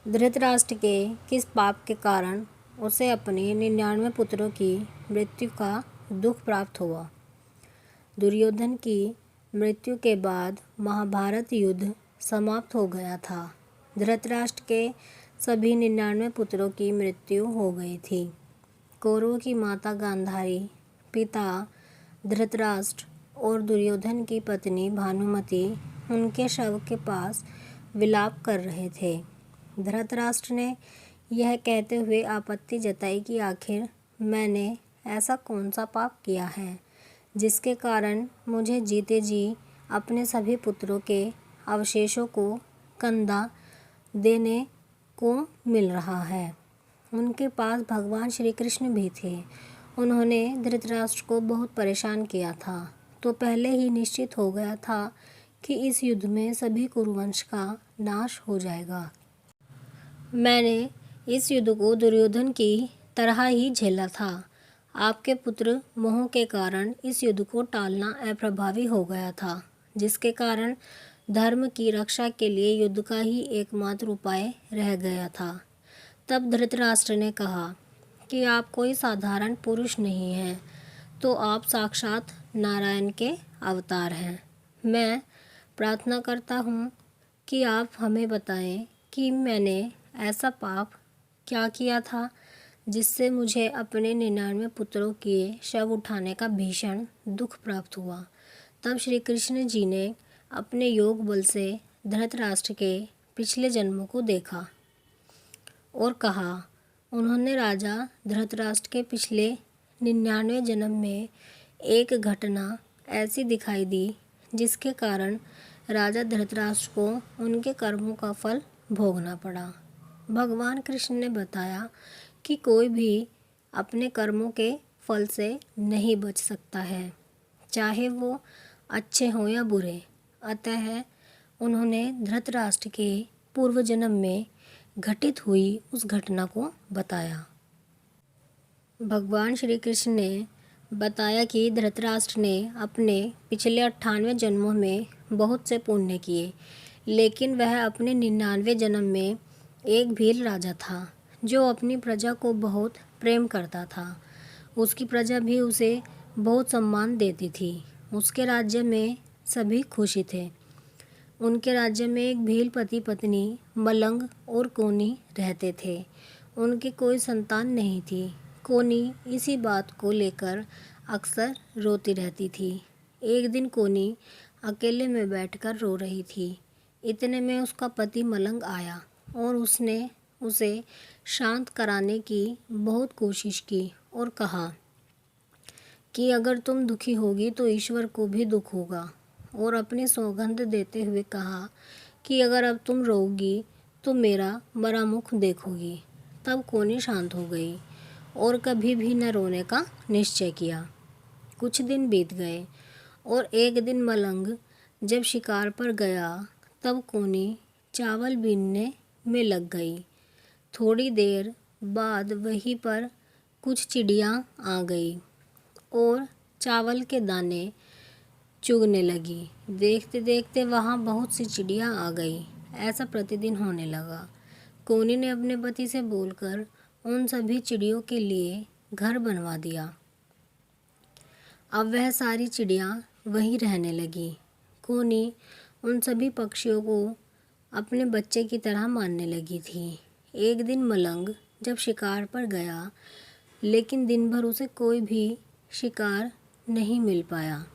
धृतराष्ट्र के किस पाप के कारण उसे अपने 99 पुत्रों की मृत्यु का दुख प्राप्त हुआ। दुर्योधन की मृत्यु के बाद महाभारत युद्ध समाप्त हो गया था। धृतराष्ट्र के सभी 99 पुत्रों की मृत्यु हो गई थी। कौरवों की माता गांधारी, पिता धृतराष्ट्र और दुर्योधन की पत्नी भानुमति उनके शव के पास विलाप कर रहे थे। धृतराष्ट्र ने यह कहते हुए आपत्ति जताई कि आखिर मैंने ऐसा कौन सा पाप किया है जिसके कारण मुझे जीते जी अपने सभी पुत्रों के अवशेषों को कंधा देने को मिल रहा है। उनके पास भगवान श्री कृष्ण भी थे। उन्होंने धृतराष्ट्र को बहुत परेशान किया था, तो पहले ही निश्चित हो गया था कि इस युद्ध में सभी कुरुवंश का नाश हो जाएगा। मैंने इस युद्ध को दुर्योधन की तरह ही झेला था। आपके पुत्र मोह के कारण इस युद्ध को टालना अप्रभावी हो गया था, जिसके कारण धर्म की रक्षा के लिए युद्ध का ही एकमात्र उपाय रह गया था। तब धृतराष्ट्र ने कहा कि आप कोई साधारण पुरुष नहीं हैं, तो आप साक्षात नारायण के अवतार हैं। मैं प्रार्थना करता हूँ कि आप हमें बताएं कि मैंने ऐसा पाप क्या किया था जिससे मुझे अपने 99 पुत्रों के शव उठाने का भीषण दुख प्राप्त हुआ। तब श्री कृष्ण जी ने अपने योग बल से धृतराष्ट्र के पिछले जन्मों को देखा और कहा। उन्होंने राजा धृतराष्ट्र के पिछले 99 जन्म में एक घटना ऐसी दिखाई दी जिसके कारण राजा धृतराष्ट्र को उनके कर्मों का फल भोगना पड़ा। भगवान कृष्ण ने बताया कि कोई भी अपने कर्मों के फल से नहीं बच सकता है, चाहे वो अच्छे हों या बुरे। अतः उन्होंने धृतराष्ट्र के पूर्व जन्म में घटित हुई उस घटना को बताया। भगवान श्री कृष्ण ने बताया कि धृतराष्ट्र ने अपने पिछले 98 जन्मों में बहुत से पुण्य किए, लेकिन वह अपने 99वें जन्म में एक भील राजा था जो अपनी प्रजा को बहुत प्रेम करता था। उसकी प्रजा भी उसे बहुत सम्मान देती थी। उसके राज्य में सभी खुशी थे। उनके राज्य में एक भील पति पत्नी मलंग और कोनी रहते थे। उनकी कोई संतान नहीं थी। कोनी इसी बात को लेकर अक्सर रोती रहती थी। एक दिन कोनी अकेले में बैठकर रो रही थी। इतने में उसका पति मलंग आया और उसने उसे शांत कराने की बहुत कोशिश की और कहा कि अगर तुम दुखी होगी तो ईश्वर को भी दुख होगा, और अपनी सौगंध देते हुए कहा कि अगर अब तुम रोगी तो मेरा मरा मुख देखोगी। तब कोनी शांत हो गई और कभी भी न रोने का निश्चय किया। कुछ दिन बीत गए और एक दिन मलंग जब शिकार पर गया तब कोनी चावल बीनने में लग गई। थोड़ी देर बाद वहीं पर कुछ चिड़ियाँ आ गई और चावल के दाने चुगने लगी। देखते देखते वहाँ बहुत सी चिड़ियाँ आ गई। ऐसा प्रतिदिन होने लगा। कोनी ने अपने पति से बोलकर उन सभी चिड़ियों के लिए घर बनवा दिया। अब वह सारी चिड़ियाँ वहीं रहने लगी। कोनी उन सभी पक्षियों को अपने बच्चे की तरह मानने लगी थी। एक दिन मलंग जब शिकार पर गया, लेकिन दिन भर उसे कोई भी शिकार नहीं मिल पाया।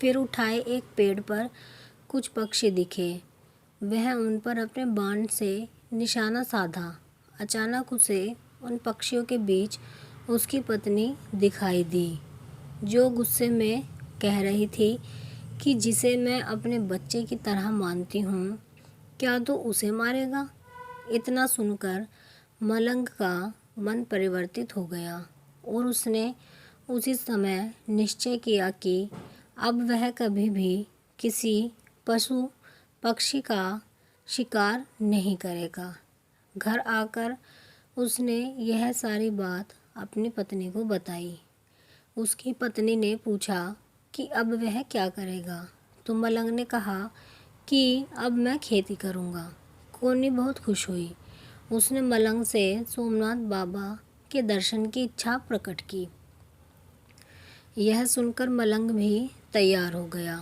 फिर उठाए एक पेड़ पर कुछ पक्षी दिखे। वह उन पर अपने बाण से निशाना साधा। अचानक उसे उन पक्षियों के बीच उसकी पत्नी दिखाई दी, जो गुस्से में कह रही थी कि जिसे मैं अपने बच्चे की तरह मानती हूँ, क्या तो उसे मारेगा। इतना सुनकर मलंग का मन परिवर्तित हो गया और उसने उसी समय निश्चय किया कि अब वह कभी भी किसी पशु पक्षी का शिकार नहीं करेगा। घर आकर उसने यह सारी बात अपनी पत्नी को बताई। उसकी पत्नी ने पूछा कि अब वह क्या करेगा, तो मलंग ने कहा कि अब मैं खेती करूँगा। कोनी बहुत खुश हुई उसने मलंग से सोमनाथ बाबा के दर्शन की इच्छा प्रकट की। यह सुनकर मलंग भी तैयार हो गया,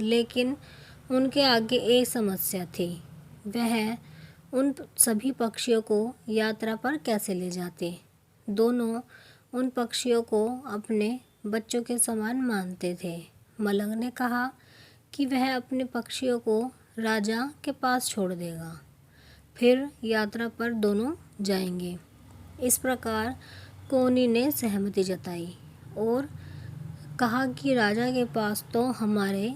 लेकिन उनके आगे एक समस्या थी। वह उन सभी पक्षियों को यात्रा पर कैसे ले जाते। दोनों उन पक्षियों को अपने बच्चों के समान मानते थे। मलंग ने कहा कि वह अपने पक्षियों को राजा के पास छोड़ देगा, फिर यात्रा पर दोनों जाएंगे। इस प्रकार कोनी ने सहमति जताई और कहा कि राजा के पास तो हमारे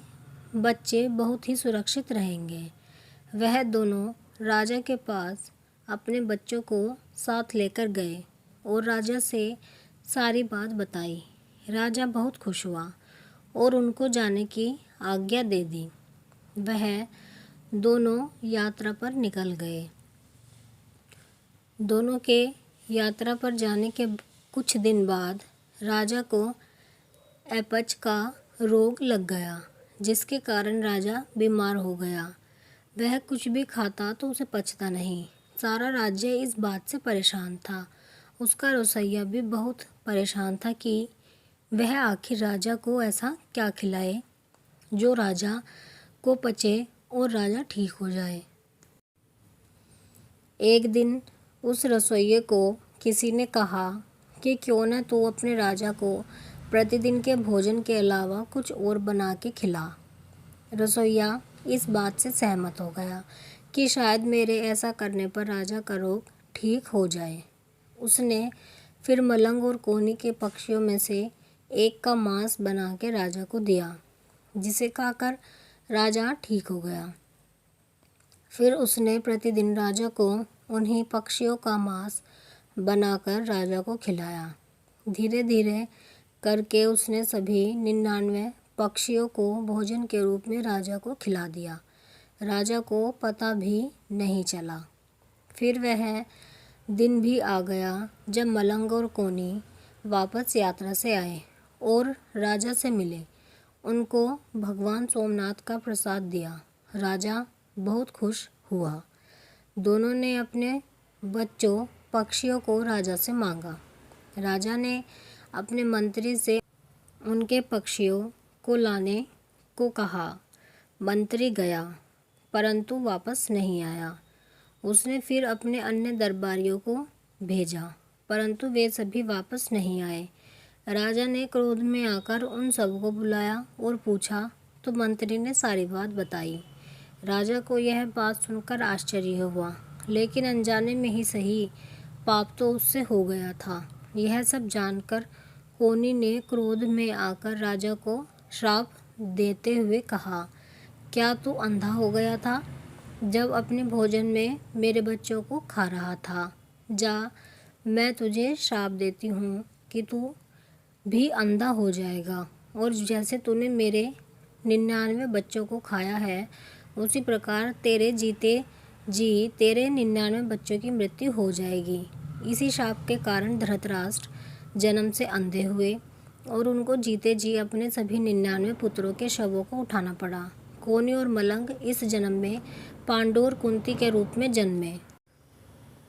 बच्चे बहुत ही सुरक्षित रहेंगे। वह दोनों राजा के पास अपने बच्चों को साथ लेकर गए और राजा से सारी बात बताई। राजा बहुत खुश हुआ और उनको जाने की आज्ञा दे दी। वह दोनों यात्रा पर निकल गए। दोनों के यात्रा पर जाने के कुछ दिन बाद राजा को अपच का रोग लग गया, जिसके कारण राजा बीमार हो गया। वह कुछ भी खाता तो उसे पचता नहीं। सारा राज्य इस बात से परेशान था। उसका रसोइया भी बहुत परेशान था कि वह आखिर राजा को ऐसा क्या खिलाए जो राजा को पचे और राजा ठीक हो जाए। एक दिन उस रसोइये को किसी ने कहा कि क्यों न तू अपने राजा को प्रतिदिन के भोजन के अलावा कुछ और बना के खिला। रसोइया इस बात से सहमत हो गया कि शायद मेरे ऐसा करने पर राजा का रोग ठीक हो जाए। उसने फिर मलंग और कोनी के पक्षियों में से एक का मांस बना के राजा को दिया, जिसे खाकर राजा ठीक हो गया। फिर उसने प्रतिदिन राजा को उन्हीं पक्षियों का मांस बनाकर राजा को खिलाया। धीरे धीरे करके उसने सभी 99 पक्षियों को भोजन के रूप में राजा को खिला दिया। राजा को पता भी नहीं चला। फिर वह दिन भी आ गया जब मलंग और कोनी वापस यात्रा से आए और राजा से मिले। उनको भगवान सोमनाथ का प्रसाद दिया। राजा बहुत खुश हुआ। दोनों ने अपने बच्चों पक्षियों को राजा से मांगा। राजा ने अपने मंत्री से उनके पक्षियों को लाने को कहा। मंत्री गया, परंतु वापस नहीं आया। उसने फिर अपने अन्य दरबारियों को भेजा, परंतु वे सभी वापस नहीं आए। राजा ने क्रोध में आकर उन सबको बुलाया और पूछा, तो मंत्री ने सारी बात बताई। राजा को यह बात सुनकर आश्चर्य हुआ, लेकिन अनजाने में ही सही पाप तो उससे हो गया था। यह सब जानकर कोनी ने क्रोध में आकर राजा को श्राप देते हुए कहा, क्या तू अंधा हो गया था जब अपने भोजन में मेरे बच्चों को खा रहा था? जा, मैं तुझे श्राप देती हूँ कि तू भी अंधा हो जाएगा, और जैसे तूने मेरे 99 बच्चों को खाया है, उसी प्रकार तेरे जीते जी तेरे 99 बच्चों की मृत्यु हो जाएगी। इसी शाप के कारण धृतराष्ट्र जन्म से अंधे हुए और उनको जीते जी अपने सभी 99 पुत्रों के शवों को उठाना पड़ा। कोनी और मलंग इस जन्म में पांडु और कुंती के रूप में जन्मे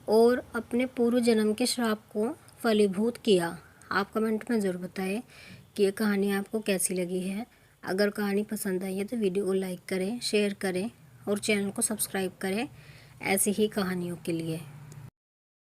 और अपने पूर्व जन्म के श्राप को फलीभूत किया। आप कमेंट में ज़रूर बताएं कि ये कहानी आपको कैसी लगी है। अगर कहानी पसंद आई है तो वीडियो को लाइक करें, शेयर करें और चैनल को सब्सक्राइब करें ऐसी ही कहानियों के लिए।